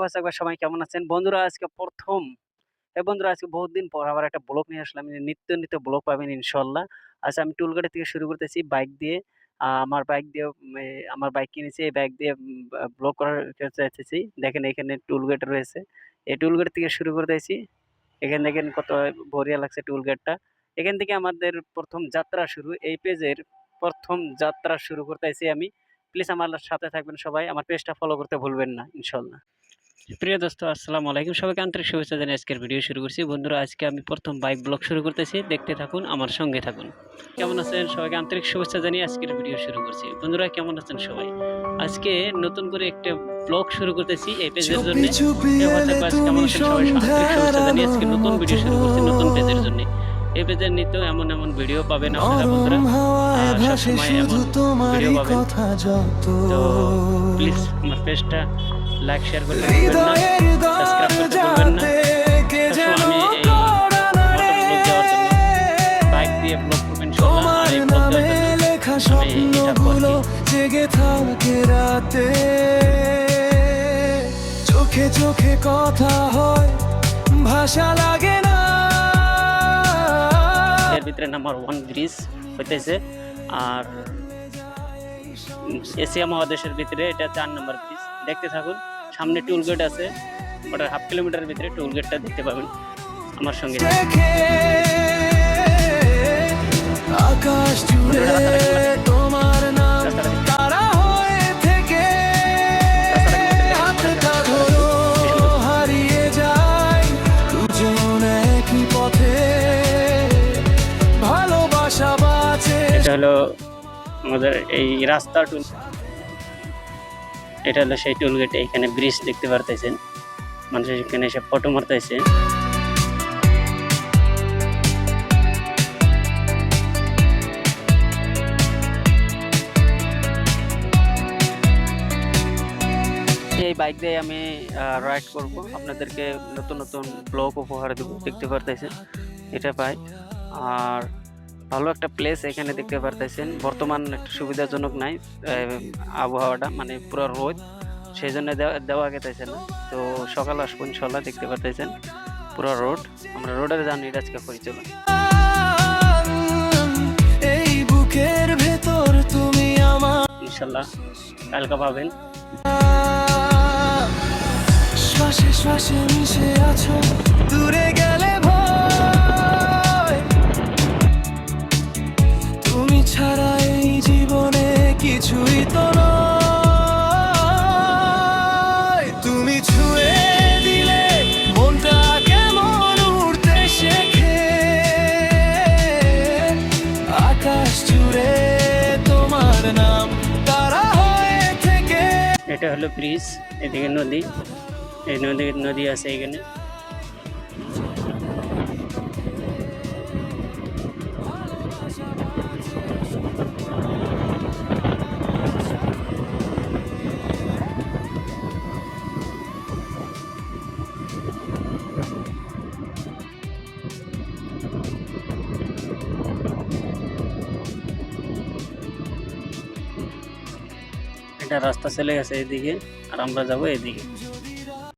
আছি, একবার সবাই কেমন আছেন? বন্ধুরা আজকে বন্ধুরা আজকে বহুত দিন পর আবার একটা ব্লগ নিয়ে আসলাম। নিত্য ব্লগ পাবেন ইনশাআল্লাহ। আচ্ছা আমি টুল গাড়ি থেকে শুরু করতেছি বাইক দিয়ে। আমার বাইক কিনেছি। এই বাইক দিয়ে ব্লগ করার চাইতেছি। দেখেন এখানে টুল গেট রয়েছে। এই টুল গেট থেকে শুরু করতেছি। এখানে দেখেন কত বঢ়িয়া লাগছে টুল গেটটা। এখান থেকে আমাদের ১ম যাত্রা শুরু। এই পেজের ১ম যাত্রা শুরু করতেছি আমি। প্লিজ আমার সাথে থাকবেন সবাই। আমার পেজটা ফলো করতে ভুলবেন না ইনশাআল্লাহ। প্রিয় দোস্ত আসসালামু আলাইকুম। সবাইকে আন্তরিক শুভেচ্ছা জানিয়ে আজকের ভিডিও শুরু করছি। বন্ধুরা আজকে আমি ১ম বাইক ব্লগ শুরু করতেছি। দেখতে থাকুন, আমার সঙ্গে থাকুন। কেমন আছেন? সবাইকে আন্তরিক শুভেচ্ছা জানিয়ে আজকের ভিডিও শুরু করছি। বন্ধুরা কেমন আছেন সবাই? আজকে নতুন করে একটা ব্লগ শুরু করতেছি এই পেজের জন্য। কেমন আছেন সবাই? আন্তরিক শুভেচ্ছা জানিয়ে আজকে নতুন ভিডিও শুরু করছি নতুন পেজের জন্য। এই পেজের নিত্য এমন ভিডিও পাবেন আপনারা বন্ধুরা। সবসময় এমন ভিডিও পাবেন। তো প্লিজ আমার পেজটা লাইক শেয়ার করতে ভুলবেন না, সাবস্ক্রাইব করতে ভুলবেন না। আমি এই মোটর ব্লগ দেওয়ার জন্য বাইক দিয়ে ব্লগ করবেন ইনশাআল্লাহ। আর এই ব্লগ দেওয়ার জন্য আমি এটা করছি। জেগে থাকে রাতে, চোখে চোখে কথা হয়, ভাষা লাগে না। এর ভিতরে নাম্বার 1 ব্রিজ হইতেছে। আর এশিয়া মহাদেশের ভিতরে এটা 4 নম্বর ব্রিজ। দেখতে থাকুন। সামনে টুল গেট আছে, ওটা 1/2 কিলোমিটারের ভিতরে টুল গেটটা দেখতে পাবেন। আমার সঙ্গে আকাশ জুড়ে তোমার নাম তারা হয়ে থেকে হাতটা ধরো, হারিয়ে যায় দুজন একই পথে, ভালোবাসা বাঁচে। এটা হলো আমাদের এই রাস্তা টুল। এটা হলো সেই টুল গেট। এখানে ব্রিজ দেখতে পারতেছেন, মানুষ এখানে এসে ফটো মারতেছে। এই বাইক দিয়ে আমি রাইড করব, আপনাদেরকে নতুন ব্লগ উপহার দেবো। দেখতে পারতেছেন এটা বাইক। আর ভালো একটা প্লেস এখানে দেখতে পারতেছেন। বর্তমান একটা সুবিধাজনক নাই আবহাওয়াটা, মানে পুরো রোদ, সেই জন্য দেওয়া গেতেছে না। তো সকাল আসবো ইনশাল্লাহ। দেখতে পারতেছেন পুরো রোড। আমরা রোডের জার্নিটা আজকে করি, চলো। এই বুকের ভেতর তুমি আমার ইনশাল্লাহ কালকে পাবেন। শ্বাসে শ্বাসে মিশে আছো, দূরে গেলে ভয়, তুমি ছাড়া এই জীবনে কিছুই তো নয়। তুমি ছুঁয়ে দিলে মনটা কেমন উড়তে শেখে, আকাশ জুড়ে তোমার নাম তারা হয়ে থেকে। এটা হলো ব্রিজ, এদিকে নদী, এই নদী আছে এখানে। এটা রাস্তা চলে গেছে এদিকে, আর আমরা যাবো এদিকে।